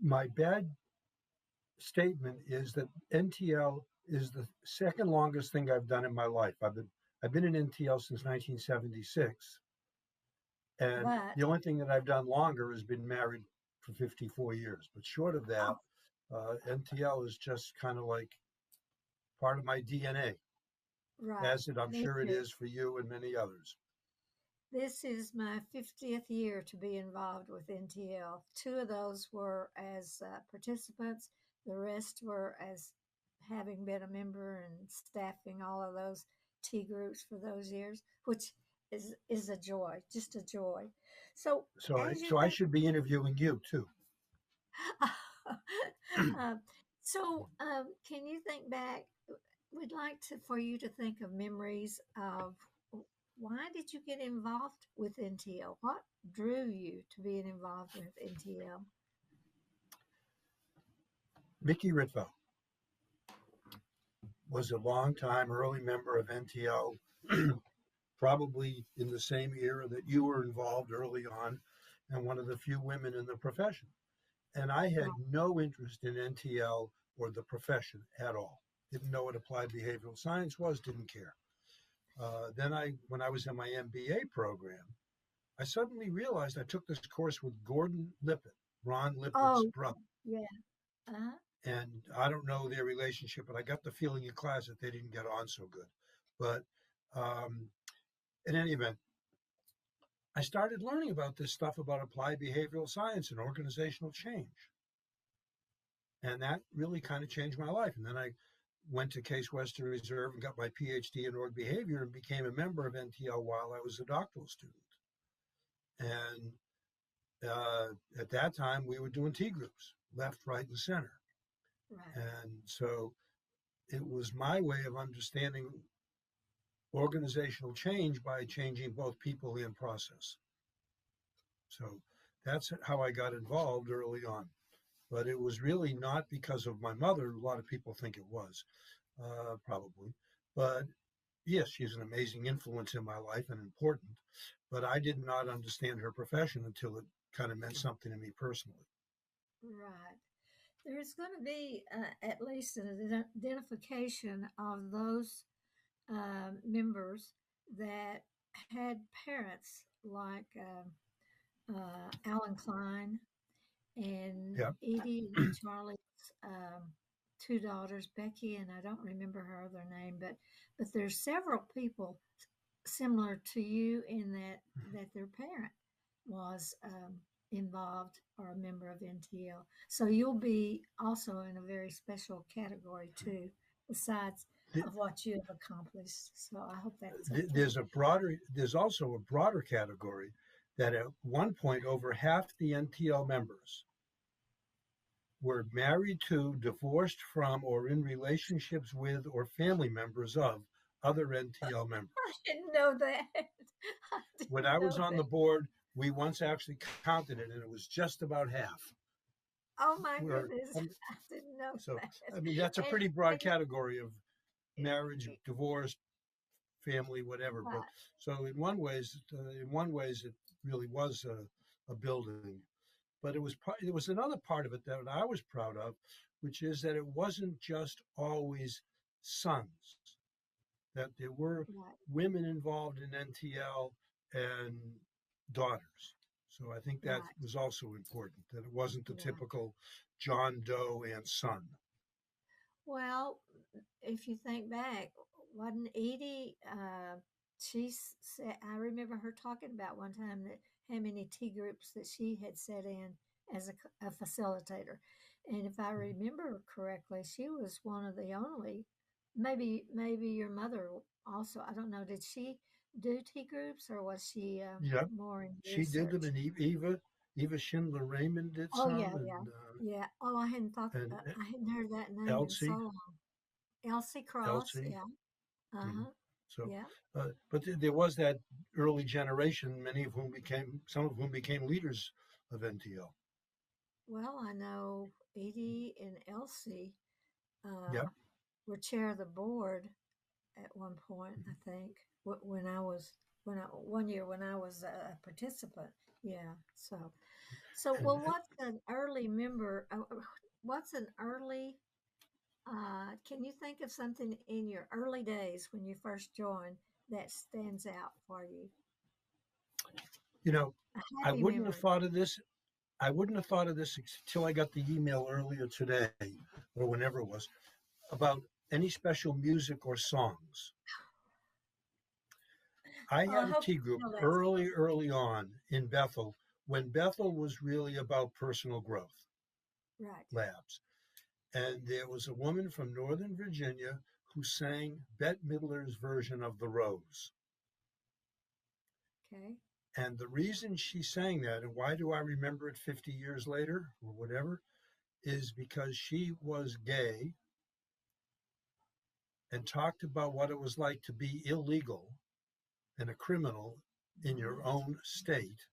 My bad statement is that NTL is the second longest thing I've done in my life. I've been in NTL since 1976, and But the only thing that I've done longer has been married for 54 years. But short of that, oh, NTL is just kind of like part of my DNA, right. as I'm Me sure it too. is for you and many others. This is my 50th year to be involved with NTL. Two of those were as participants, the rest were as having been a member and staffing all of those T groups for those years, which is a joy, just a joy. So So I as you so I think, should be interviewing you too. uh, can you think back? We'd like to for you to think of memories of why did you get involved with NTL? What drew you to being involved with NTL? Mickey Ritvo was a long-time early member of NTL, probably in the same era that you were involved early on, and one of the few women in the profession. And I Right. had no interest in NTL or the profession at all. Didn't know what applied behavioral science was, didn't care. When I was in my MBA program, I suddenly realized I took this course with Gordon Lippett, Ron Lippett's Oh, brother. yeah. Uh-huh. And I don't know their relationship, but I got the feeling in class that they didn't get on so good. But um, in any event, I started learning about this stuff about applied behavioral science and organizational change. And that really kind of changed my life. And then I went to Case Western Reserve and got my PhD in org behavior and became a member of NTL while I was a doctoral student. And at that time, we were doing T groups, left, right, and center. Right. And so it was my way of understanding organizational change by changing both people and process. So that's how I got involved early on. But it was really not because of my mother. A lot of people think it was, probably. But yes, she's an amazing influence in my life and important. But I did not understand her profession until it kind of meant something to me personally. Right. There's going to be at least an identification of those members that had parents like Alan Klein and Yeah. Edie and Charlie's two daughters, Becky, and I don't remember her other name, but there's several people similar to you in that their parent was involved or a member of NTL. So you'll be also in a very special category too, besides of what you have accomplished. So I hope that's okay. There's also a broader category that at one point over half the NTL members were married to, divorced from, or in relationships with, or family members of other NTL I members. didn't know that. I When didn't I was know on that. the board, we once actually counted it, and it was just about half. Oh my Where, goodness, I didn't know so, that. I mean, that's a And, pretty broad and you, category of marriage, divorce, family, whatever. But right, so in one ways, it really was a building. But it was another part of it that I was proud of, which is that it wasn't just always sons, that there were right, women involved in NTL and daughters. So I think that right, was also important, that it wasn't the right. typical John Doe and son. Well, if you think back, wasn't Edie? She said I remember her talking about one time that how many tea groups that she had sat in as a facilitator, and if I remember correctly, she was one of the only. Maybe your mother also. I don't know. Did she do tea groups or was she Yeah, more in she did them, research? and Eva Schindler Raymond did Oh yeah, some, yeah, yeah. Oh, and I hadn't heard that name in so Elsie, long. Elsie Cross, Elsie. yeah. Mhm. Uh-huh. So, Yeah. but there was that early generation, some of whom became leaders of NTL. Well, I know Edie and Elsie Yep. were chair of the board at one point, I think, when I was one year when I was a participant. Yeah. So So, And well, what's an early member? What's an early? Can you think of something in your early days when you first joined that stands out for you? you know, A I happy wouldn't have memory. thought of this. I wouldn't have thought of this until I got the email earlier today, or whenever it was, about any special music or songs. I Oh, I had a hope tea you group know that early, story. early on in Bethel, when Bethel was really about personal growth Right. labs. And there was a woman from Northern Virginia who sang Bette Midler's version of The Rose. Okay. And the reason she sang that, and why do I remember it 50 years later or whatever, is because she was gay and talked about what it was like to be illegal and a criminal in your Right. own state.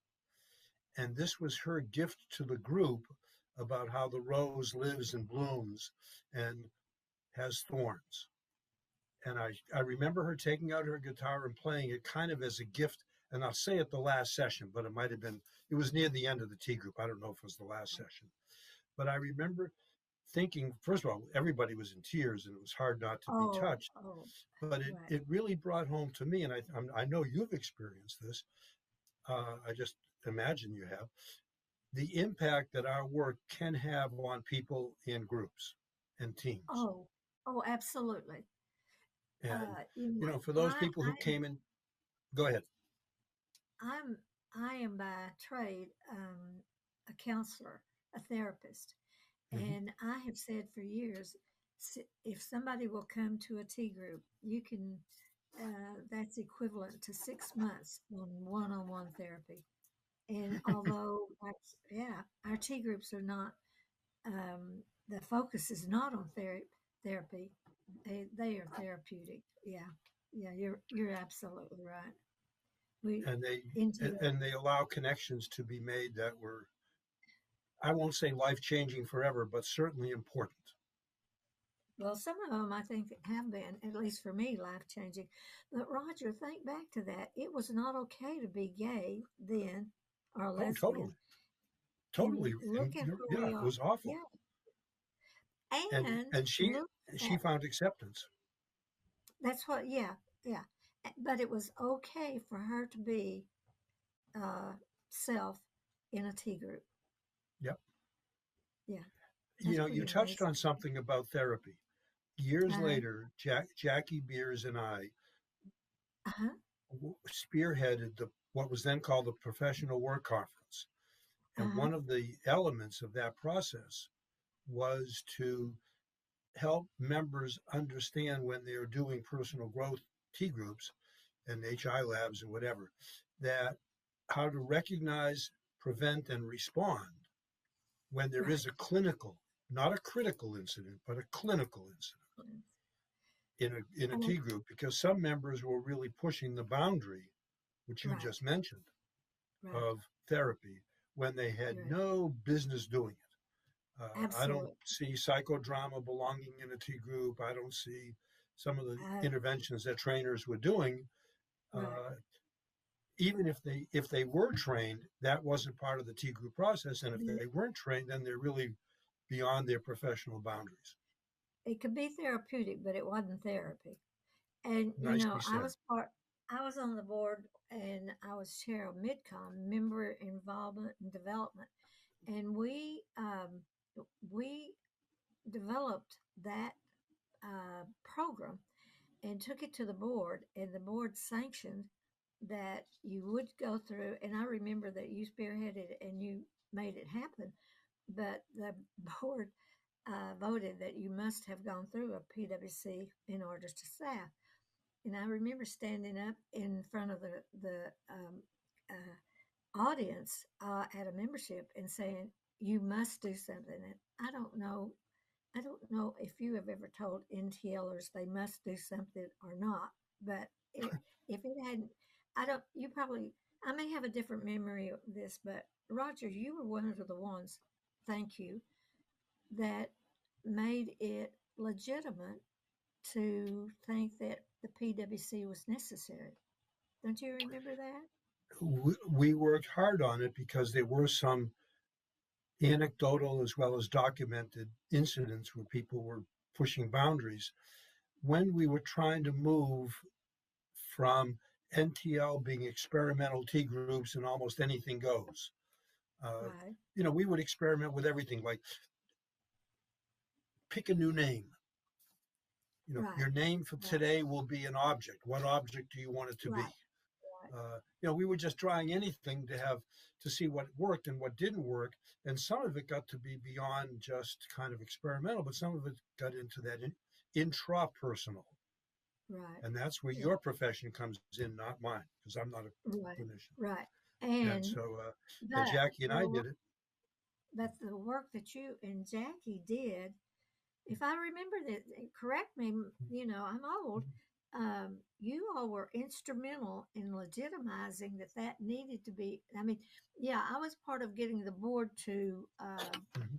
And this was her gift to the group about how the rose lives and blooms and has thorns. And I remember her taking out her guitar and playing it kind of as a gift. And I'll say at the last session, but it might have been, it was near the end of the tea group. I don't know if it was the last session. But I remember thinking, first of all, everybody was in tears and it was hard not to be Oh, touched. oh, But right. it really brought home to me, and I know you've experienced this. I just imagine you have the impact that our work can have on people in groups and teams. Oh, oh, absolutely. And, You you know, know, for those I, people who I, came in, go ahead. I'm, I am by trade a counselor, a therapist, Hmm. and I have said for years, if somebody will come to a tea group, you can. That's equivalent to 6 months on one-on-one therapy. And although, yeah, our tea groups are not, the focus is not on therapy. They are therapeutic. Yeah, yeah, you're absolutely right. We And NTL. they allow connections to be made that were, I won't say life changing forever, but certainly important. Well, some of them I think have been, at least for me, life changing. But Roger, think back to that. It was not okay to be gay then or Oh, lesbian. totally, And totally. look And at where yeah, we it are. was awful. Yeah. And And look she at found acceptance. that's what, yeah, yeah. But it was okay for her to be uh, self in a tea group. Yep. Yeah, You that's know, pretty you touched amazing. on something about therapy. Years Uh, later, Jackie Beers and I uh-huh, spearheaded what was then called the Professional Work Conference. And uh-huh, one of the elements of that process was to help members understand when they're doing personal growth T groups and HI labs and whatever, that how to recognize, prevent, and respond when there is right, a clinical, not a critical incident, but a clinical incident in a oh, T group, because some members were really pushing the boundary, which you right, just mentioned, right, of therapy when they had right. no business doing it. I don't Absolutely. see psychodrama belonging in a T group. I don't see some of the Uh, interventions that trainers were doing. right. Uh, Even if they were trained, that wasn't part of the T group process. And if The- they weren't trained, then they're really beyond their professional boundaries. It could be therapeutic, but it wasn't therapy. And you know, Nicely said. I was on the board and I was chair of MidCom, member involvement and development, and we developed that program and took it to the board, and the board sanctioned that you would go through. And I remember that you spearheaded it and you made it happen, but the board voted that you must have gone through a PwC in order to staff. And I remember standing up in front of the audience at a membership and saying, "You must do something." And I don't know if you have ever told NTLers they must do something or not, but if it hadn't, I don't. You probably, I may have a different memory of this, but Roger, you were one of the ones. Thank you, that made it legitimate to think that the PwC was necessary. Don't you remember that? We worked hard on it because there were some anecdotal as well as documented incidents where people were pushing boundaries. When we were trying to move from NTL being experimental T groups and almost anything goes, uh, Right. we would experiment with everything, like pick a new name. Right. Your name for Right. today will be an object. What object do you want it to be? Right. Right. We were just trying anything to see what worked and what didn't work, and some of it got to be beyond just kind of experimental, but some of it got into that intrapersonal, Right. and that's where Yeah. your profession comes in, not mine, because I'm not a Right. clinician. Right. And And so, but Jackie and I the did it. but the work that you and Jackie did, if I remember that, correct me, I'm old. You all were instrumental in legitimizing that needed to be. I mean, yeah, I was part of getting the board Mhm.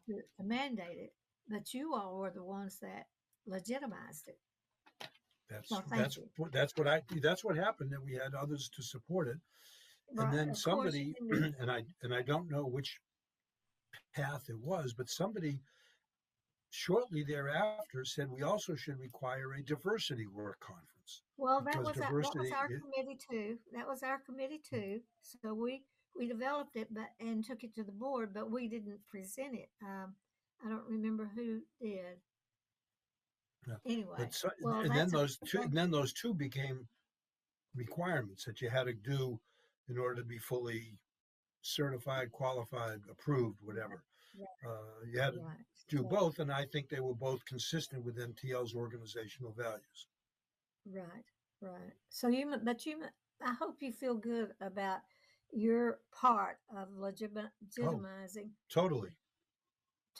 to mandate it, but you all were the ones that legitimized it. That's So thank that's you. what that's what happened. That we had others to support it, and Right, then of course, somebody, and and I don't know which path it was, but somebody shortly thereafter said we also should require a diversity work conference well, because that was diversity. our committee too. That was our committee too. So we developed it, but and took it to the board, but we didn't present it. I don't remember who did. Yeah. Anyway, But so, well, and then that's a those two became requirements that you had to do in order to be fully certified, qualified, approved, right, whatever. right, You had to right. do So both, and I think they were both consistent with NTL's organizational values. right, right. So I hope you feel good about your part of Oh, legitimizing. totally,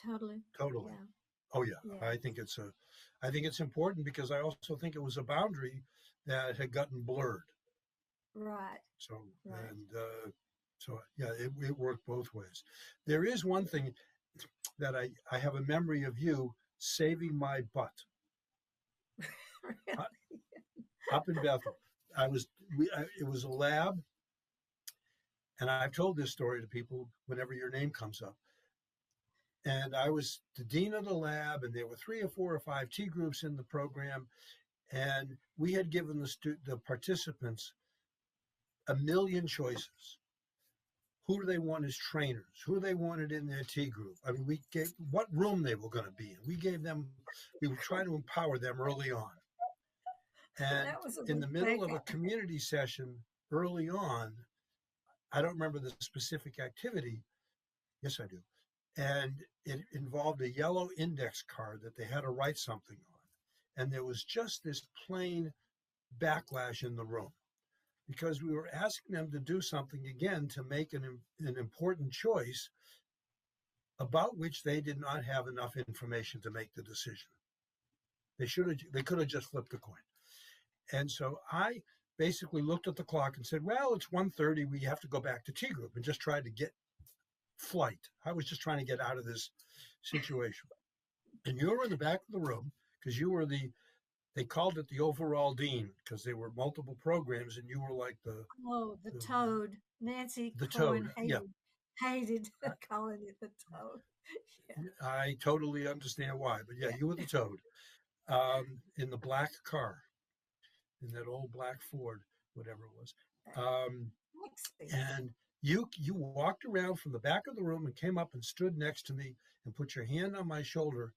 Totally. totally. Yeah. Oh yeah, Yeah. I think it's important because I also think it was a boundary that had gotten blurred. Right. So Right. and so yeah, it worked both ways. There is one thing that I have a memory of you saving my butt uh, up in Bethel. It was a lab, and I've told this story to people whenever your name comes up. And I was the dean of the lab, and there were 3 or 4 or 5 T groups in the program, and we had given the participants a million choices. Who do they want as trainers? Who they wanted in their T group? I mean, we gave what room they were going to be in. We were trying to empower them early on. And That was a in the middle mistake. of a community session early on, I don't remember the specific activity. Yes, I do. And it involved a yellow index card that they had to write something on. And there was just this plain backlash in the room because we were asking them to do something again to make an important choice about which they did not have enough information to make the decision. They could have just flipped the coin. And so I basically looked at the clock and said, well, it's 1:30. We have to go back to T group, and just tried to get flight. I was just trying to get out of this situation. And you were in the back of the room because they called it the overall dean because there were multiple programs and you were like Oh, the the, toad. Nancy the Cohen toad. Yeah. hated calling it the toad. Yeah. I totally understand why, but yeah, Yeah. you were the toad in the black car, in that old black Ford, whatever it was. Um, Lexi. and you walked around from the back of the room and came up and stood next to me and put your hand on my shoulder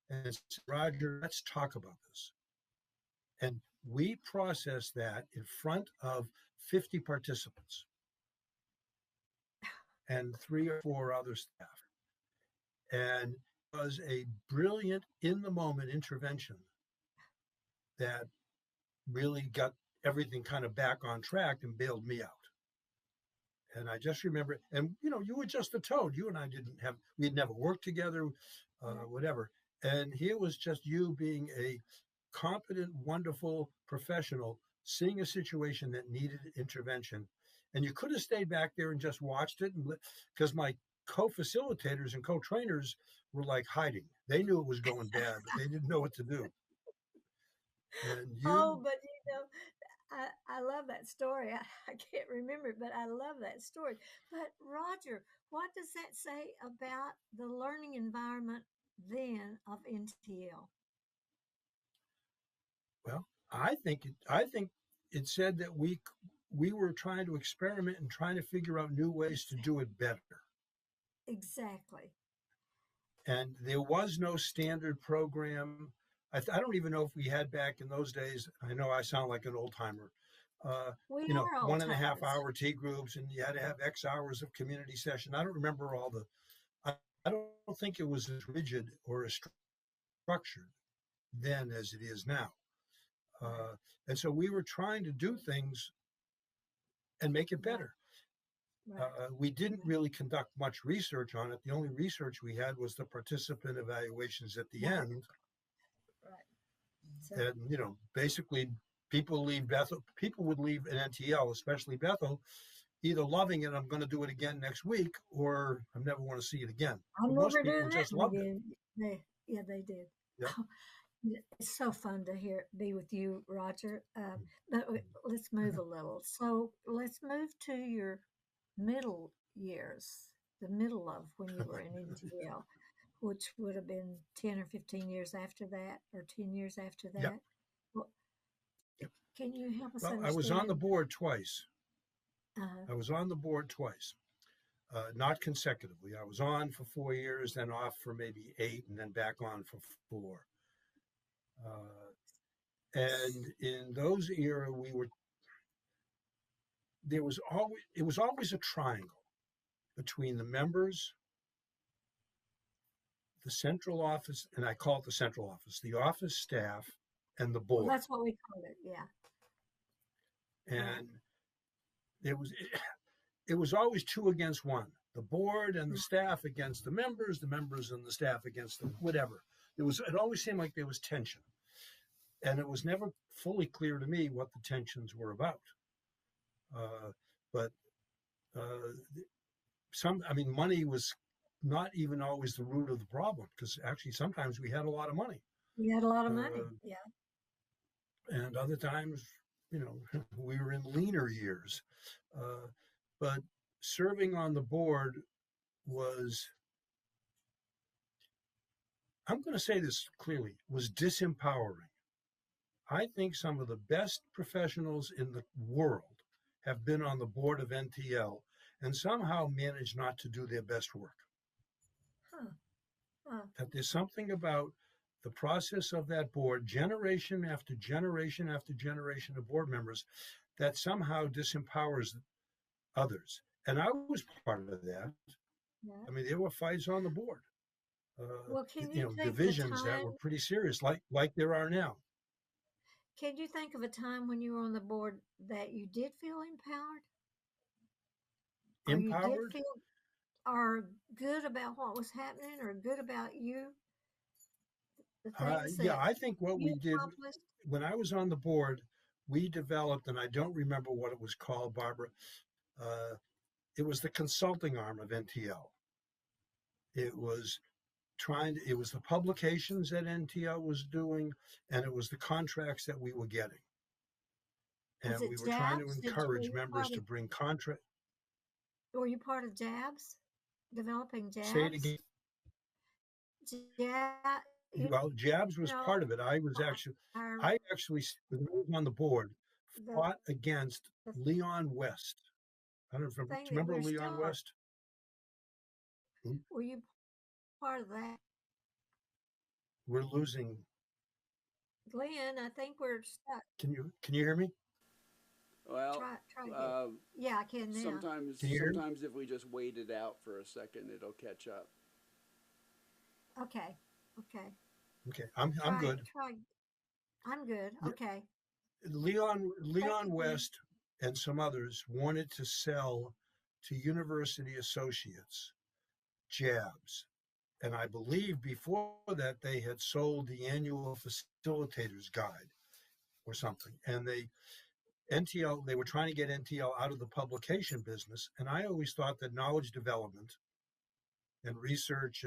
and said, Roger, let's talk about this. And we processed that in front of 50 participants and 3 or 4 other staff. And it was a brilliant in the moment intervention that really got everything kind of back on track and bailed me out. And I just remember, and you were just a toad. You and I we had never worked together, whatever. And here was just you being a competent, wonderful professional, seeing a situation that needed intervention. And you could have stayed back there and just watched it, because my co-facilitators and co-trainers were like hiding. They knew it was going bad, but they didn't know what to do. And Oh, you, but I love that story. I can't remember it, but I love that story. But Roger, what does that say about the learning environment then of NTL? Well, I think it said that we were trying to experiment and trying to figure out new ways to do it better. Exactly. And there was no standard program. I don't even know if we had back in those days. I know I sound like an old timer. Uh, We are old one and a half timers. hour T groups, and you had to have X hours of community session. I don't remember all the. I don't think it was as rigid or as structured then as it is now. Right. Uh, and so we were trying to do things and make it Right. better. Right. We didn't Right. really conduct much research on it. The only research we had was the participant evaluations at the Right. end. Right. So And, basically people would leave an NTL, especially Bethel, either loving it, I'm going to do it again next week, or I never want to see it again. I'm But most never people doing that just one loved it. again. Yeah, they did. Yeah. It's so fun to be with you, Roger. But let's move a little. So let's move to your middle years, the middle of when you were in NTL, which would have been 10 or 15 years after that, or 10 years after Yep. that. Well, Yep. can you help us Well, I was on the understand? board twice. Uh, I was on the board twice, not consecutively. I was on for 4 years, then off for maybe 8, and then back on for 4. Uh, and in those era, it was always a triangle between the members, the central office, and I call it the central office, the office staff, and the well, board. that's what we called it. Yeah. Right. And it was always 2 against 1. The board and the staff against the members and the staff against the whatever. It always seemed like there was tension. And it was never fully clear to me what the tensions were about. But money was not even always the root of the problem, because actually sometimes we had a lot of money. We had a lot of money. Uh, Yeah. and other times, we were in leaner years. But serving on the board was, I'm going to say this clearly, was disempowering. I think some of the best professionals in the world have been on the board of NTL and somehow managed not to do their best work. Huh. Huh. That there's something about the process of that board, generation after generation after generation of board members, that somehow disempowers others. And I was part of that. Yeah. I mean, there were fights on the board. Well, can you think of a Divisions that were time? pretty serious, like there are now. Can you think of a time when you were on the board that you did feel empowered, or you did Empowered? feel or good about what was happening, or good about you, the things Yeah, that I think what you we did accomplished? when I was on the board, we developed, and I don't remember what it was called, Barbara. Uh, it was the consulting arm of NTL. It was it was the publications that NTL was doing, and it was the contracts that we were getting. Was And we it were trying to Jabs? Were encourage you members part to of? bring contract. Were you part of Jabs? Developing Say it Jabs? again. Jab, Well, Jabs was know, part of it. our I actually, when I was on the board, the fought against the Leon West. I don't know. Do thing you that remember we're Leon still. West? Hmm? Were you part of that? We're losing. Glenn, I think we're stuck. Can you hear me? Well, Try again. uh, Yeah, I can now. sometimes Can you hear me? sometimes if we just wait it out for a second, it'll catch up. Okay. Okay. Okay, I'm good. Try. I'm good. Yeah, Okay. Thank Leon you, Glenn. West and some others wanted to sell to University Associates jabs. And I believe before that they had sold the annual facilitators guide or something. And they were trying to get NTL out of the publication business. And I always thought that knowledge development and research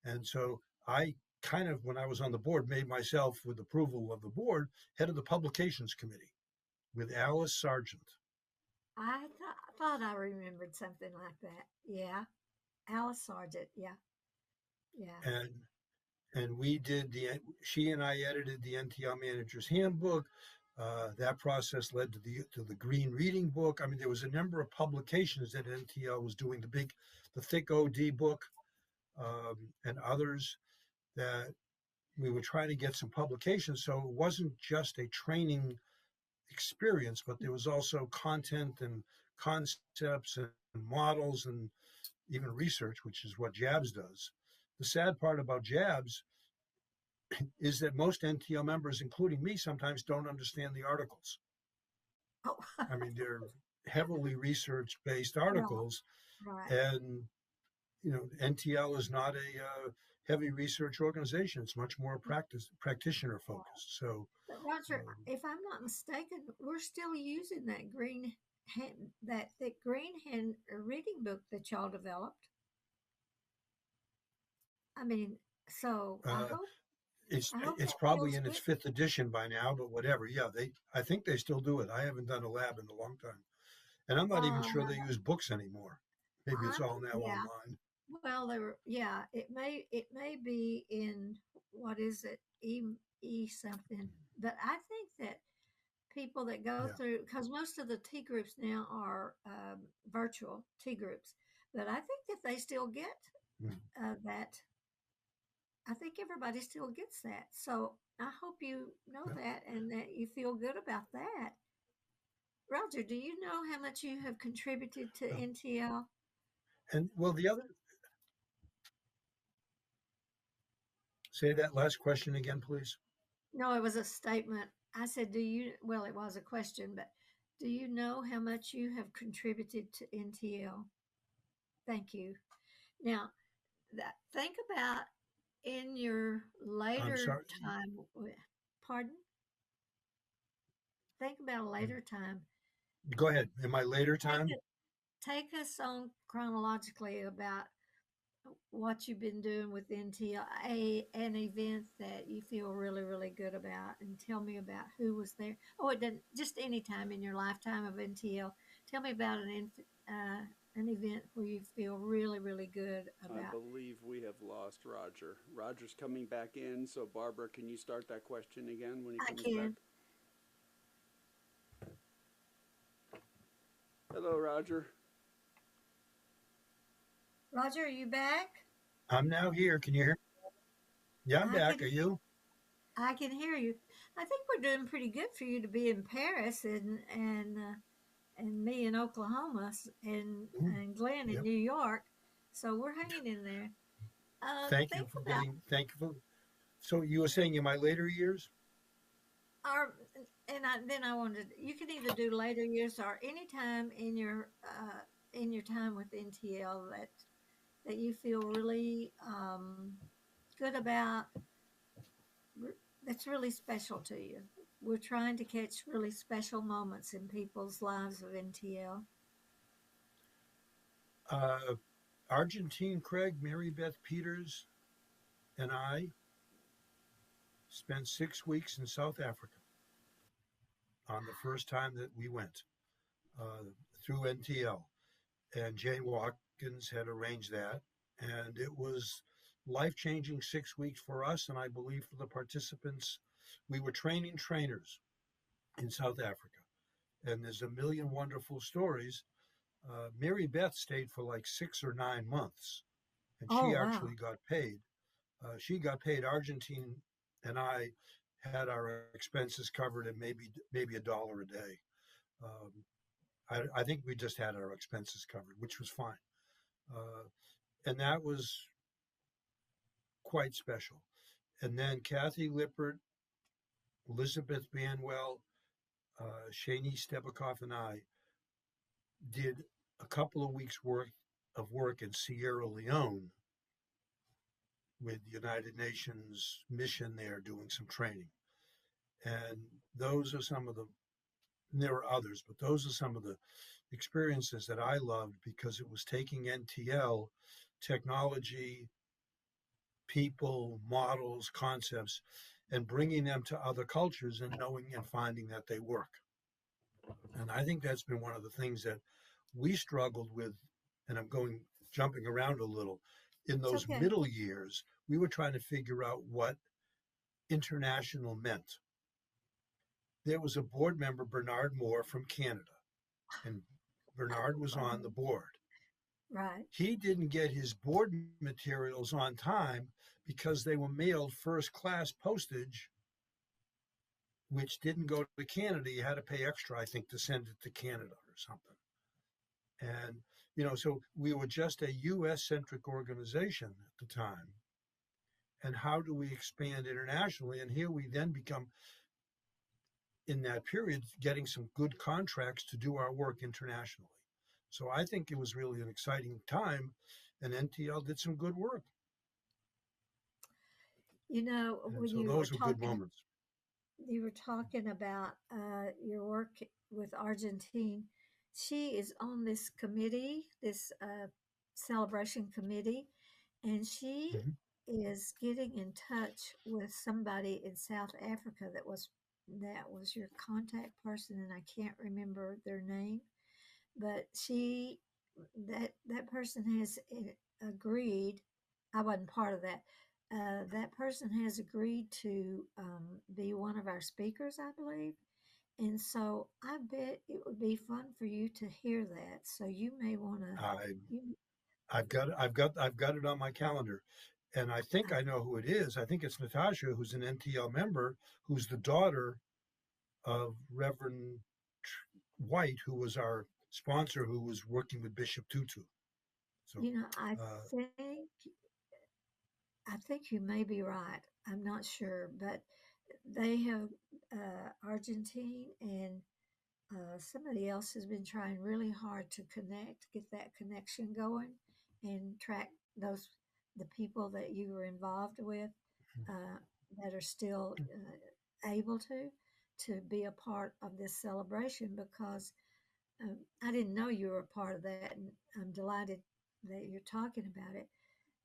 and so I kind of, when I was on the board, made myself, with approval of the board, head of the publications committee with Alice Sargent. Thought I remembered something like that. Yeah. Alice Sargent. Yeah. Yeah. And we did she and I edited the NTL Manager's Handbook. That process led to the Green Reading Book. I mean, there was a number of publications that NTL was doing, the thick OD book, and others that we were trying to get some publications. So it wasn't just a training experience, but there was also content and concepts and models and even research, which is what JABS does. The sad part about JABS is that most NTL members, including me, sometimes don't understand the articles. Oh. I mean, they're heavily research-based articles, Right. and NTL is not a heavy research organization. It's much more practitioner focused. So, but Roger, if I'm not mistaken, we're still using that thick green hand reading book that y'all developed. I mean, so I hope. It's probably in its 5th edition by now, but whatever. Yeah, I think they still do it. I haven't done a lab in a long time, and I'm not even sure they use books anymore. Maybe it's all now online. Well, it may be in, what is it, e something, but I think that people that go through, because most of the T groups now are virtual T groups, but I think that they still get that. I think everybody still gets that. So I hope you know that and that you feel good about that. Roger, do you know how much you have contributed to NTL? And well, say that last question again, please. No, it was a statement. I said, it was a question, but do you know how much you have contributed to NTL? Thank you. Now, think about in your later time. Pardon? Think about a later time. Go ahead. In my later time? Take us on chronologically about what you've been doing with NTL, an event that you feel really, really good about, and tell me about who was there. Oh, it doesn't, just any time in your lifetime of NTL. Tell me about an event where you feel really, really good about. I believe we have lost Roger. Roger's coming back in, so Barbara, can you start that question again when he comes back? Hello, Roger. Roger, are you back? I'm now here. Can you hear? Yeah, I'm back. Are you? I can hear you. I think we're doing pretty good for you to be in Paris and me in Oklahoma and Glenn in New York. So we're hanging in there. Thank you for. So you were saying in my later years? Then I wanted, you can either do later years or any time in your time with NTL that you feel really good about, that's really special to you. We're trying to catch really special moments in people's lives of NTL. Argentine Craig, Mary Beth Peters, and I spent 6 weeks in South Africa on the first time that we went through NTL. And Jane Watkins had arranged that. And it was life-changing 6 weeks for us, and I believe for the participants. We were training trainers in South Africa. And there's a million wonderful stories. Mary Beth stayed for like 6 or 9 months, and she actually got paid. She got paid. Argentine and I had our expenses covered at maybe $1 a day. I think we just had our expenses covered, which was fine. And that was quite special. And then Kathy Lippert, Elizabeth Banwell, Shani Stebikoff, and I did a couple of weeks' worth of work in Sierra Leone with the United Nations mission there, doing some training. And those are some of there were others, but those are some of the experiences that I loved, because it was taking NTL technology, people, models, concepts, and bringing them to other cultures and knowing and finding that they work. And I think that's been one of the things that we struggled with. And jumping around a little. In It's those okay. middle years, we were trying to figure out what international meant. There was a board member, Bernard Moore from Canada, and Bernard was on the board. Right. He didn't get his board materials on time because they were mailed first class postage, which didn't go to Canada. You had to pay extra, I think, to send it to Canada or something. And, so we were just a US centric organization at the time. And how do we expand internationally? And here we then become, in that period, getting some good contracts to do our work internationally. So I think it was really an exciting time, and NTL did some good work. And When so those were good moments. you were talking about your work with Argentine. She is on this committee, this celebration committee, and she Mhm. is getting in touch with somebody in South Africa that was your contact person, and I can't remember their name, but that person has agreed. I wasn't part of that. That person has agreed to be one of our speakers, I believe. And so I bet it would be fun for you to hear that. So you may want to. I You, I've got it on my calendar, and I think I know who it is. I think it's Natasha, who's an NTL member, who's the daughter of Reverend White, who was our sponsor, who was working with Bishop Tutu. So, I uh, think I think you may be right. I'm not sure, but they have Argentine and somebody else has been trying really hard to get that connection going, and track those the people that you were involved with uh, that are still able to be a part of this celebration because I didn't know you were a part of that, and I'm delighted that you're talking about it.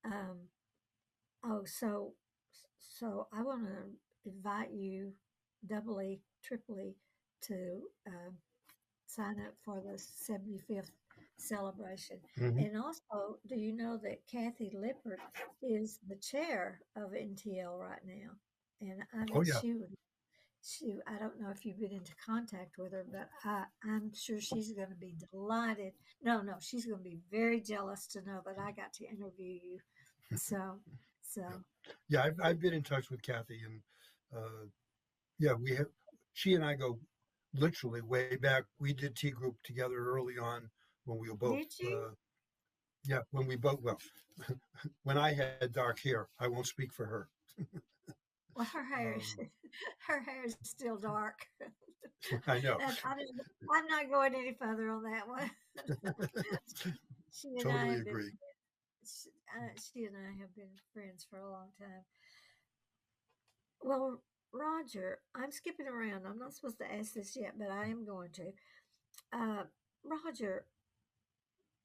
Um, oh, so I want to invite you doubly, triply to sign up for the 75th celebration. mhm. And also, do you know that Kathy Lippert is the chair of NTL right now? And I Oh bet yeah, I don't know if you've been into contact with her, but I'm sure she's going to be delighted. No, she's going to be very jealous to know that I got to interview you. So, so yeah, yeah. I've been in touch with Kathy, and yeah, we have. She and I go literally way back. We did T group together early on when we were both. did you? Yeah, when we both. Well, when I had dark hair, I won't speak for her. Well, her hair is Um, her hair is still dark. I know. I'm not going any further on that one. she and I Totally have been agree. she and I have been friends for a long time. Well, Roger, I'm skipping around. I'm not supposed to ask this yet, but I am going to. Uh, Roger,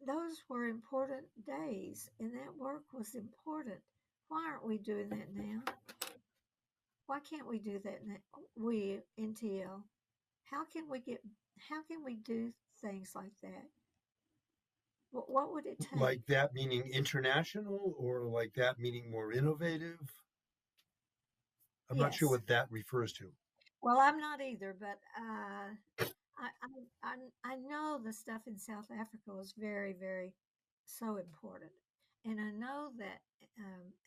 those were important days, and that work was important. Why aren't we doing that now? Why can't we do that now? We NTL. How can we get? How can we do things like that? What would it take? Like that meaning international, or like that meaning more innovative? I'm not sure Yes. what that refers to. Well, I'm not either, but I know the stuff in South Africa was very, very so important, and I know that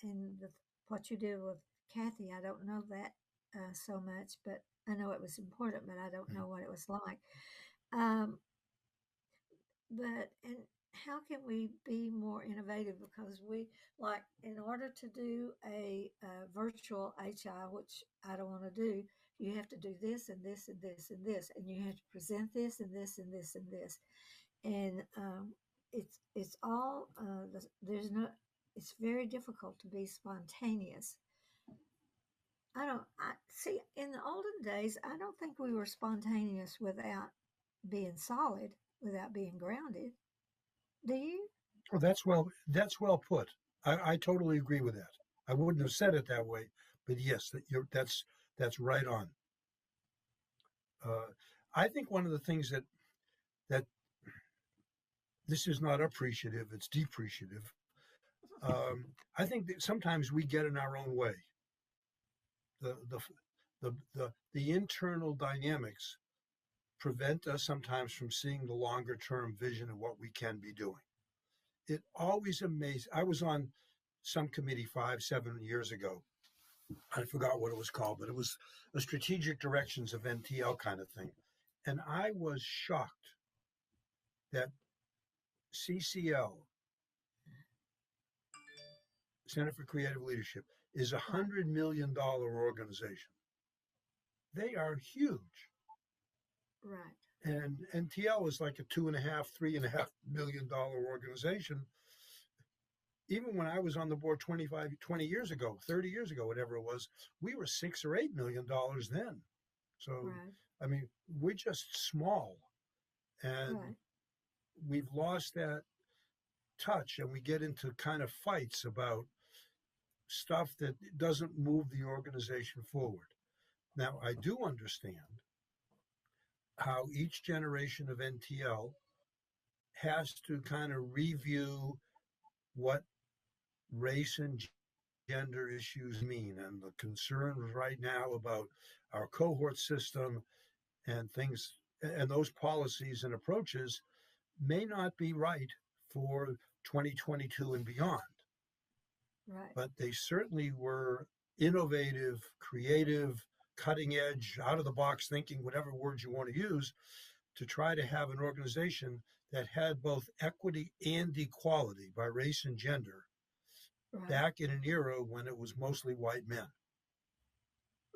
in what you did with Kathy, I don't know that so much, but I know it was important, but I don't know what it was like. Um, and how can we be more innovative? Because we like in order to do a virtual HI, which I don't want to do, you have to do this and this and this and this, and you have to present this and this and this and this, and it's all there's no. It's very difficult to be spontaneous. I see in the olden days. I don't think we were spontaneous without being solid, without being grounded. Do you? Oh, that's well put. I totally agree with that. I wouldn't have said it that way, but yes, that's right on. I think one of the things that this is not appreciative; it's depreciative. I think that sometimes we get in our own way. The the internal dynamics prevent us sometimes from seeing the longer term vision of what we can be doing. It always amazed. I was on some committee 5-7 years ago. I forgot what it was called, but it was a strategic directions of NTL kind of thing. And I was shocked that CCL, Center for Creative Leadership, is $100 million organization. They are huge. Right. And NTL is like a $2.5-3.5 million organization. Even when I was on the board 20 years ago, 30 years ago, whatever it was, we were $6 or $8 million then. So, Right. I mean, we're just small, and Right. we've lost that touch, and we get into kind of fights about stuff that doesn't move the organization forward. Now, I do understand how each generation of NTL has to kind of review what race and gender issues mean, and the concerns right now about our cohort system and things, and those policies and approaches may not be right for 2022 and beyond. Right. But they certainly were innovative, creative, cutting edge, out of the box thinking, whatever words you want to use, to try to have an organization that had both equity and equality by race and gender Right. back in an era when it was mostly white men.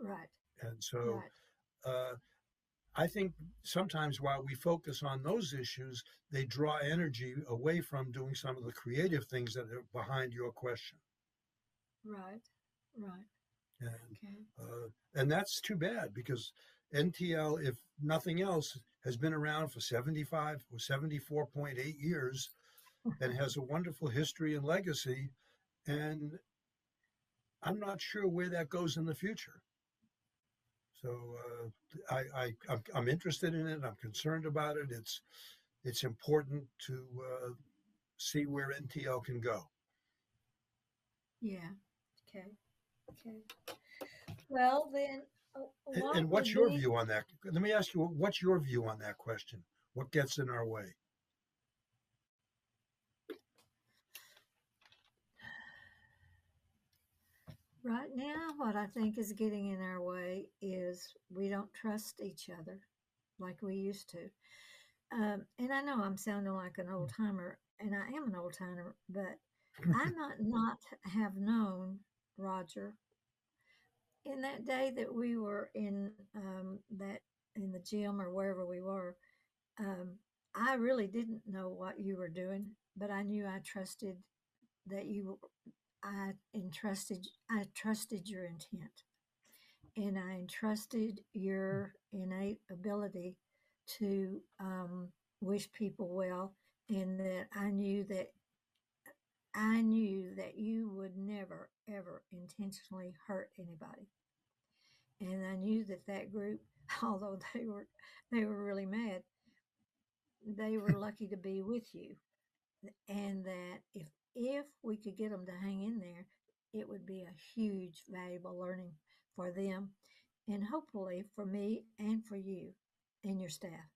Right. And so Right. I think sometimes while we focus on those issues, they draw energy away from doing some of the creative things that are behind your question. Right. Right. And, Okay. and that's too bad, because NTL, if nothing else, has been around for 75 or 74.8 years and has a wonderful history and legacy. And I'm not sure where that goes in the future. So I'm interested in it. I'm concerned about it. It's important to see where NTL can go. Yeah. Okay. Okay. Well, then, what And what's would your be view on that? Let me ask you, what's your view on that question? What gets in our way? right now? What I think is getting in our way is we don't trust each other like we used to. And I know I'm sounding like an old timer, and I am an old timer, but I might not have known Roger in that day that we were in that in the gym or wherever we were. Um, I really didn't know what you were doing, but I knew I trusted that you. I trusted your intent, and I entrusted your innate ability to wish people well, and that I knew that you would never ever intentionally hurt anybody, and I knew that that group, although they were really mad, they were lucky to be with you, and that if we could get them to hang in there, it would be a huge valuable learning for them, and hopefully for me and for you and your staff.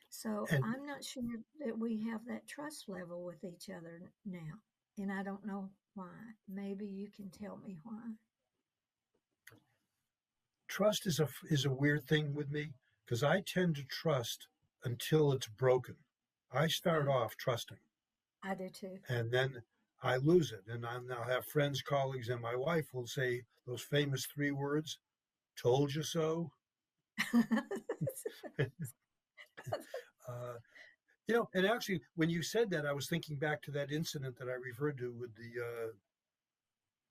So And I'm not sure that we have that trust level with each other now, and I don't know why. Maybe you can tell me why. trust is a weird thing with me, because I tend to trust until it's broken. I start Right. off trusting, I do too. and then I lose it. And I'll have friends, colleagues, and my wife will say those famous three words, "Told you so." uh, and actually, when you said that, I was thinking back to that incident that I referred to with the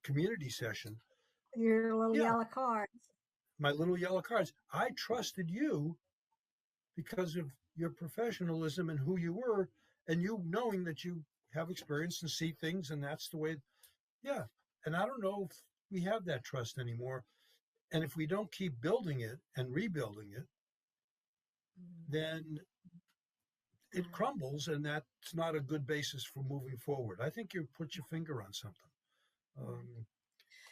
community session. Your little Yeah, yellow card. my little yellow cards. I trusted you because of your professionalism and who you were, and you knowing that you have experience and see things, and that's the way. Yeah, And I don't know if we have that trust anymore. And if we don't keep building it and rebuilding it, then it crumbles, and that's not a good basis for moving forward. I think you put your finger on something.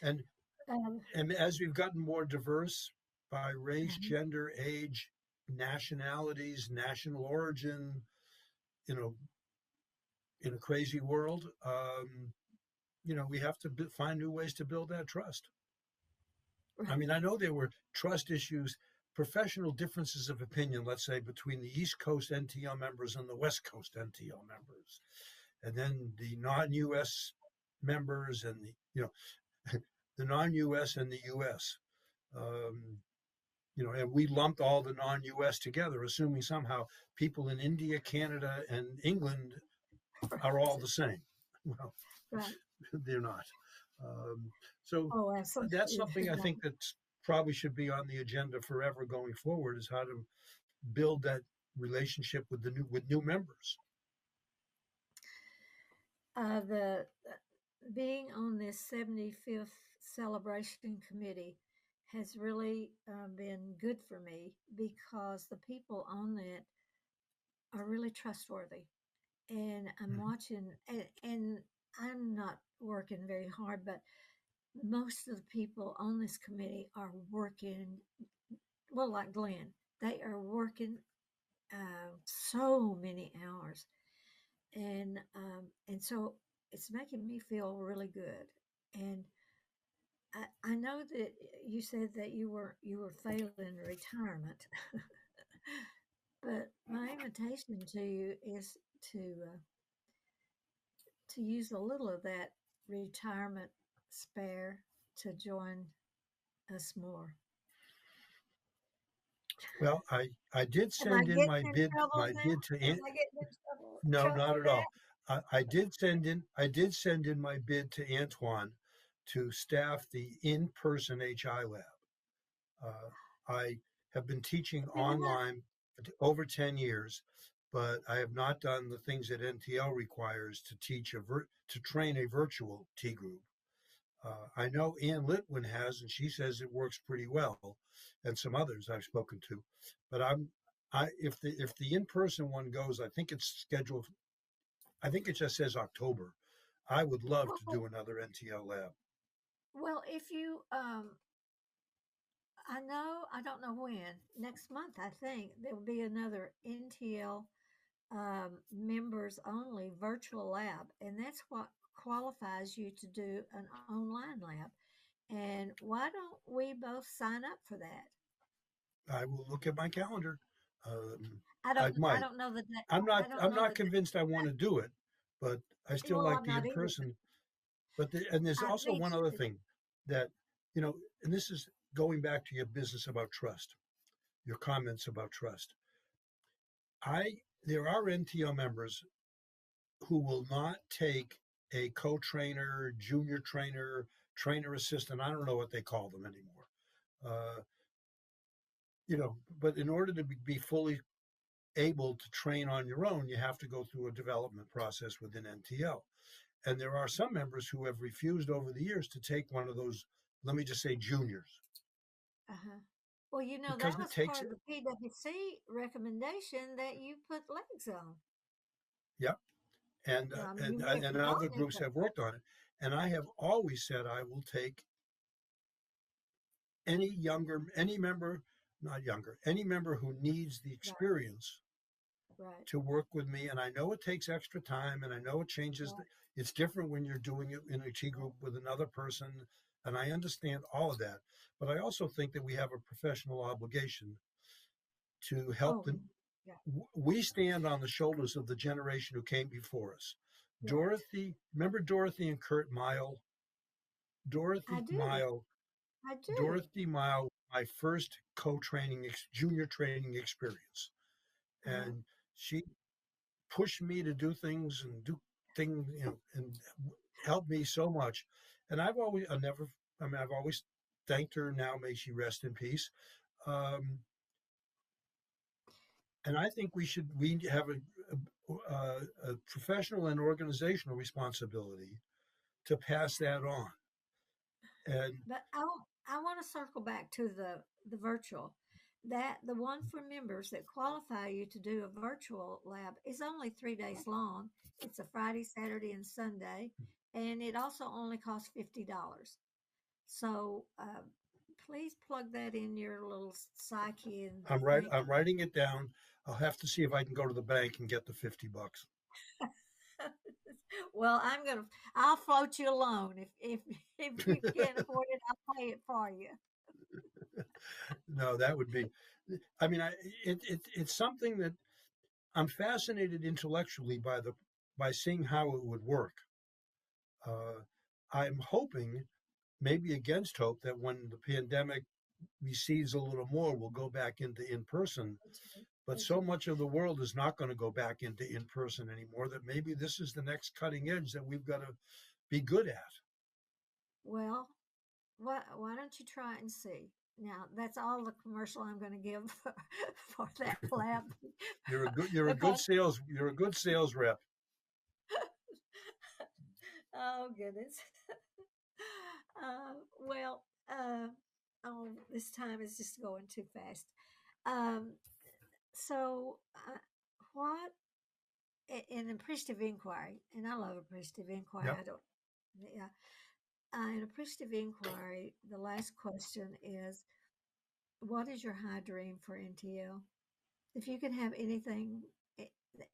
And Um, and as we've gotten more diverse by race, mhm. gender, age, nationalities, national origin, you know, in a crazy world, we have to find new ways to build that trust. I Right. mean, I know there were trust issues, professional differences of opinion, let's say, between the East Coast NTL members and the West Coast NTL members, and then the non-U.S. members and the non-U.S. and the U.S. Um, and we lumped all the non-U.S. together, assuming somehow people in India, Canada, and England are all the same. Well, Right. they're not. Um, so Oh, that's absolutely. something I think that probably should be on the agenda forever going forward, is how to build that relationship with new members. The being on this 75th celebration committee has really been good for me because the people on it are really trustworthy. And I'm Mhm. watching, and I'm not working very hard, but most of the people on this committee are working, well, like Glenn, they are working so many hours. And so it's making me feel really good. And I know that you said that you were failing retirement, but my invitation to you is to uh, to use a little of that retirement spare to join us more. Well, I did Am I send in getting in trouble my now? bid to Am I getting in no, trouble not at now? all. I did send in my bid to Antoine to staff the in-person HI lab. I have been teaching Did I? online for over 10 years, but I have not done the things that NTL requires to to train a virtual T group. I know Ann Litwin has, and she says it works pretty well, and some others I've spoken to. But if the in-person one goes, I think it's scheduled. I think it just says October. I would love to Well, do another NTL lab. well, if you, I know, I don't know when. Next month, I think there will be another NTL members only virtual lab, and that's what qualifies you to do an online lab. And why don't we both sign up for that? I will look at my calendar. Um, I I don't, I might. don't know the day. I'm not. I don't I'm know not the day. convinced I want to do it, but I still Well, like I'm the not either. in-person. And there's I also need one you other to. thing that and this is going back to your business about trust, your comments about trust. There are NTO members who will not take a co-trainer, junior trainer, trainer assistant. I don't know what they call them anymore. Uh, but in order to be fully able to train on your own, you have to go through a development process within NTL. And there are some members who have refused over the years to take one of those, let me just say, juniors, Uh-huh. Well, because that it was takes part it. of the PwC recommendation that you put legs on. Yep. And, Yeah, uh, I mean, you and, may have and other forgotten it, groups but have worked on it. And I have always said I will take any member, not younger, any member who needs the right, experience right, to work with me. And I know it takes extra time, and I know it changes. right, It's different when you're doing it in a T group with another person. And I understand all of that. But I also think that we have a professional obligation to help oh, them. yeah, We stand on the shoulders of the generation who came before us. right. Remember Dorothy and Kurt Mile? I Dorothy do, Mile, I do. Dorothy Mile, my first junior training experience. Uh-huh. And she pushed me to do things and do things, and helped me so much. And I've always thanked her. Now may she rest in peace. Um, and I think we have a professional and organizational responsibility to pass that on. And But I want to circle back to the virtual. That the one for members that qualify you to do a virtual lab is only 3 days long. It's a Friday, Saturday, and Sunday, and it also only costs $50. So please plug that in your little psyche and think. I'm writing it down. I'll have to see if I can go to the bank and get the $50. Well, I'll float you a loan if you can't afford it. I'll pay it for you. No, that would be. I mean, it's something that I'm fascinated intellectually by seeing how it would work. I'm hoping, maybe against hope, that when the pandemic recedes a little more, we'll go back into in person. But so much of the world is not going to go back into in person anymore that maybe this is the next cutting edge that we've got to be good at. Well, why don't you try it and see? Now, that's all the commercial I'm going to give for that lab. You're Because, you're a good sales rep. oh, goodness. Well, oh, this time is just going too fast. Um, so, what in appreciative inquiry, and I love appreciative inquiry. Yep. I don't, yeah. In appreciative inquiry, the last question is, what is your high dream for NTL? If you could have anything, i-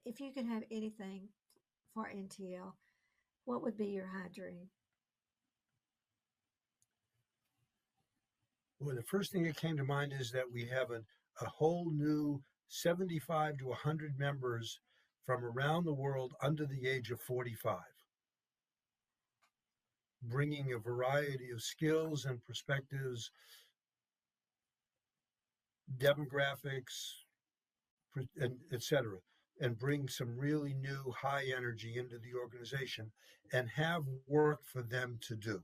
if you could have anything for NTL, what would be your high dream? Well, the first thing that came to mind is that we have a whole new 75 to 100 members from around the world under the age of 45, bringing a variety of skills and perspectives, demographics, and et cetera, and bring some really new high energy into the organization and have work for them to do.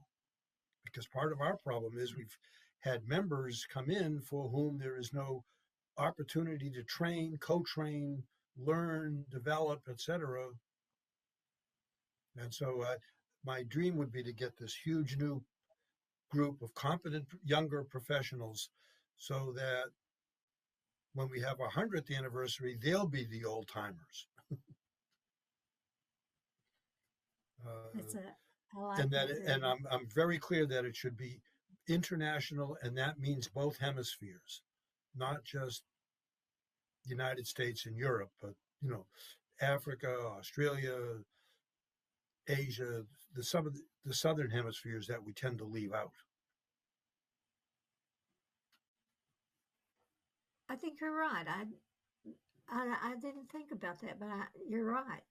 Because part of our problem is we've had members come in for whom there is no opportunity to train, co-train, learn, develop, etc. And so my dream would be to get this huge new group of competent younger professionals so that when we have our 100th anniversary, they'll be the old timers. That's Uh, I like that very and much. I'm very clear that it should be international, and that means both hemispheres, not just the United States and Europe, but Africa, Australia, Asia, some of the southern hemispheres that we tend to leave out. I think you're right. I didn't think about that, but you're right.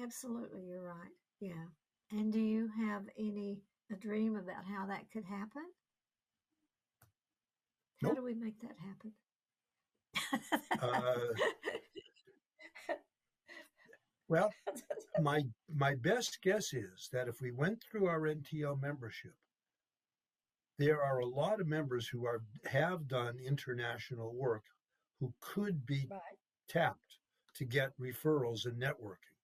Absolutely, you're right. Yeah. And do you have a dream about how that could happen? How Nope. do we make that happen? Uh, well, my best guess is that if we went through our NTL membership, there are a lot of members who have done international work who could be Right. tapped to get referrals and networking.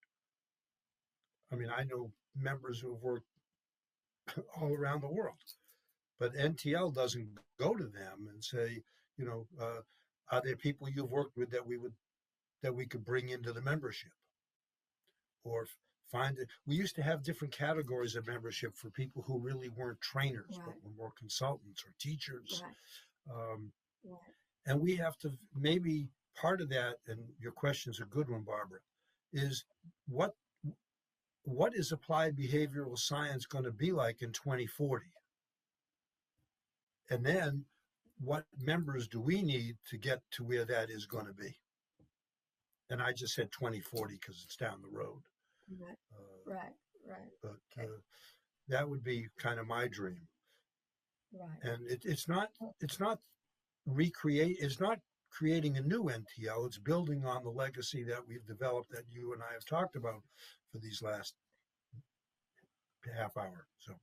I mean, I know members who have worked all around the world, but NTL doesn't go to them and say, are there people you've worked with that we could bring into the membership, or find it. We used to have different categories of membership for people who really weren't trainers, but Right. were more consultants or teachers. Right. Um, Right. and we have to maybe part of that. And your question's a good one, Barbara. Is what what is applied behavioral science going to be like in 2040? And then what members do we need to get to where that is going to be? And I just said 2040 because it's down the road. Right. Uh, Right. Right. but Okay. that would be kind of my dream. Right. And it's not it's not creating a new NTL. It's building on the legacy that we've developed that you and I have talked about for these last half hour. So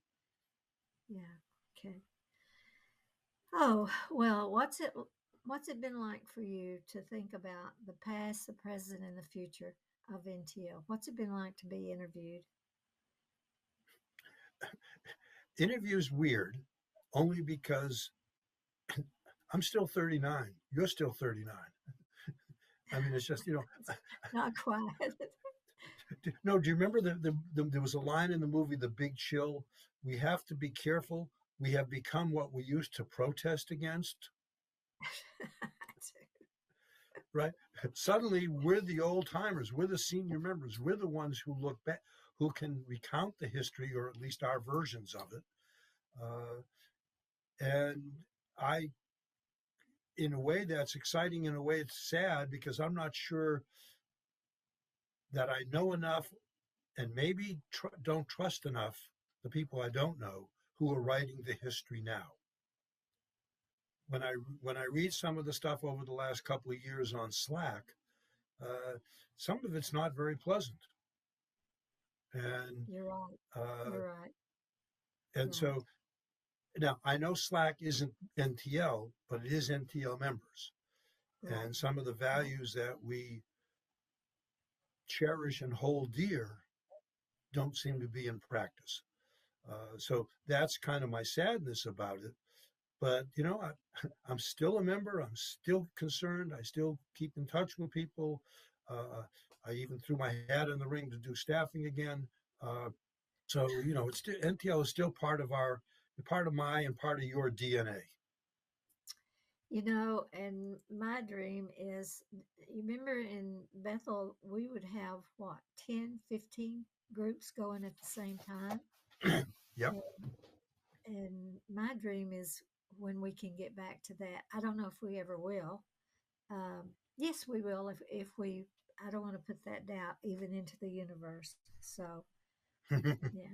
Yeah. Okay. Oh, well, what's it been like for you to think about the past, the present, and the future of NTL? What's it been like to be interviewed? interview's weird only because I'm still 39. You're still 39. I mean, it's just, Not quite. no, do you remember there was a line in the movie, The Big Chill? We have to be careful. We have become what we used to protest against, right? Suddenly, we're the old timers. We're the senior members. We're the ones who look back, who can recount the history, or at least our versions of it. And I, in a way, that's exciting. In a way, it's sad because I'm not sure that I know enough, and maybe don't trust enough the people I don't know who are writing the history now. When I read some of the stuff over the last couple of years on Slack, some of it's not very pleasant. And You're right. You're right. And Right. so now I know Slack isn't NTL, but it is NTL members. Right. And some of the values that we cherish and hold dear don't seem to be in practice. So that's kind of my sadness about it. But, I'm still a member. I'm still concerned. I still keep in touch with people. I even threw my hat in the ring to do staffing again. So, it's still, NTL is still part of my and part of your DNA. And my dream is, you remember in Bethel, we would have 10, 15 groups going at the same time. Yep. And my dream is when we can get back to that. I don't know if we ever will. Yes, we will. If we, I don't want to put that doubt even into the universe. So, yeah.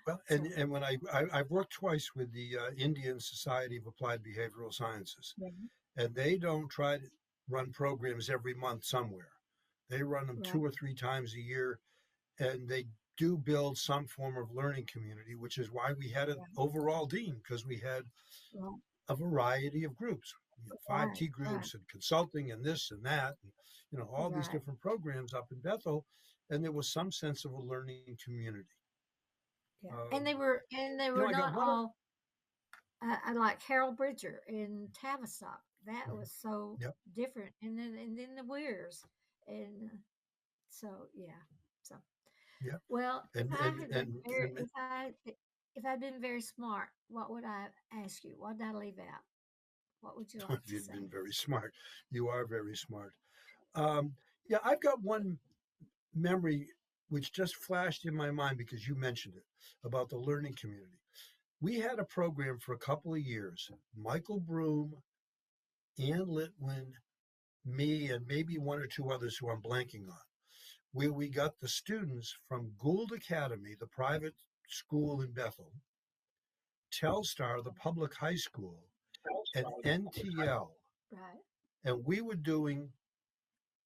Well, and when I've worked twice with the Indian Society of Applied Behavioral Sciences, and they don't try to run programs every month somewhere. They run them 2 or 3 times a year, and they do build some form of learning community, which is why we had an overall dean, because we had a variety of groups. We had 5T groups and consulting and this and that, and all these different programs up in Bethel, and there was some sense of a learning community. Yeah. And they were not all. I like Harold Bridger in Tavistock. That was so different, and then the Weirs, and so so. Yeah. Well, if I'd been very smart, what would I ask you? What did I leave out? What would you like to say? You've been very smart. You are very smart. I've got one memory which just flashed in my mind because you mentioned it about the learning community. We had a program for a couple of years. Michael Broom, Ann Litwin, me, and maybe 1 or 2 others who I'm blanking on, where we got the students from Gould Academy, the private school in Bethel, Telstar, the public high school, and NTL. Right. And we were doing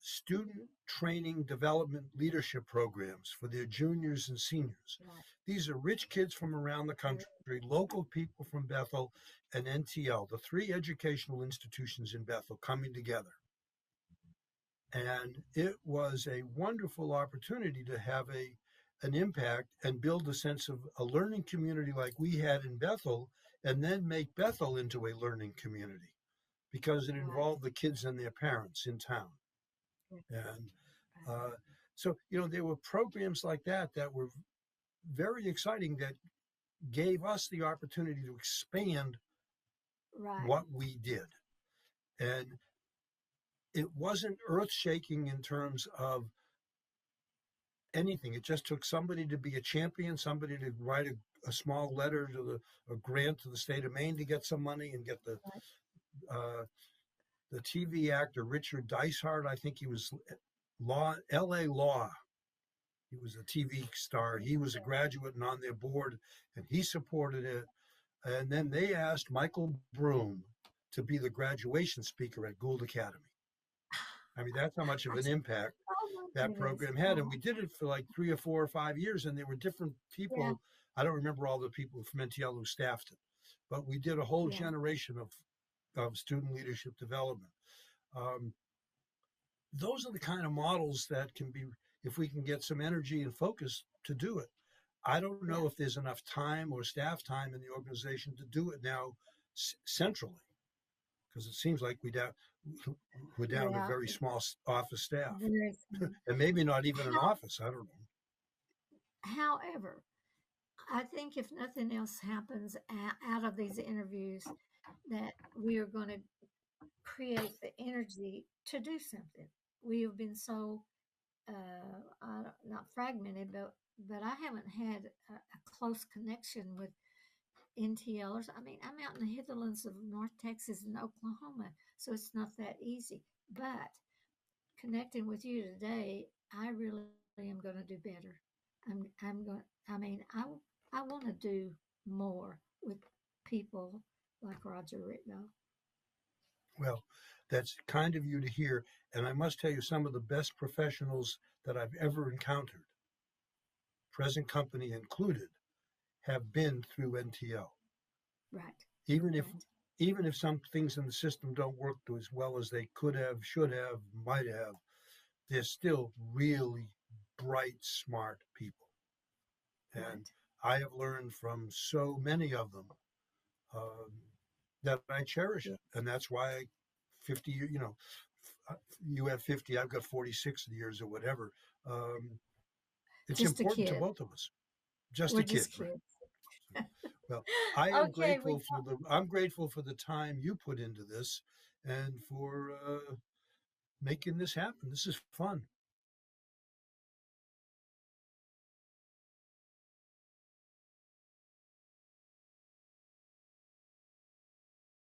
student training development leadership programs for their juniors and seniors. Right. These are rich kids from around the country, local people from Bethel and NTL, the 3 educational institutions in Bethel coming together. And it was a wonderful opportunity to have an impact and build a sense of a learning community like we had in Bethel, and then make Bethel into a learning community because it involved the kids and their parents in town. And so, there were programs like that were very exciting that gave us the opportunity to expand what we did. And it wasn't earth-shaking in terms of anything. It just took somebody to be a champion, somebody to write a small letter to a grant to the state of Maine to get some money and get the TV actor Richard Dicehart. I think he was L.A. Law. He was a TV star. He was a graduate and on their board, and he supported it. And then they asked Michael Broom to be the graduation speaker at Gould Academy. I mean, that's how much of an impact that program had. And we did it for like 3 or 4 or 5 years, and there were different people. Yeah. I don't remember all the people from NTL who staffed it, but we did a whole generation of student leadership development. Those are the kind of models that can be, if we can get some energy and focus to do it. I don't know Yeah. if there's enough time or staff time in the organization to do it now centrally, because it seems like we're down to Yeah. very small office staff, Very small. and maybe not even an How, office. I don't know. however, I think if nothing else happens out of these interviews, that we are going to create the energy to do something. We have been so not fragmented, but I haven't had a close connection with NTLers. I mean, I'm out in the hinterlands of North Texas and Oklahoma, so it's not that easy. But connecting with you today, I really am going to do better. I'm going. I mean, I want to do more with people like Roger Ritvo. Well, that's kind of you to hear. And I must tell you, some of the best professionals that I've ever encountered, present company included, have been through NTL. Right. Even if Right. even if some things in the system don't work as well as they could have, should have, might have, they're still really bright, smart people. And Right. I have learned from so many of them um, that I cherish Yeah. it. And that's why 50, you have 50, I've got 46 years or whatever. Um, it's Just a important to kid. both of us. Just a We're kid, just right? kids. So, well, I am Okay. We grateful for the time you put into this and for making this happen. This is fun.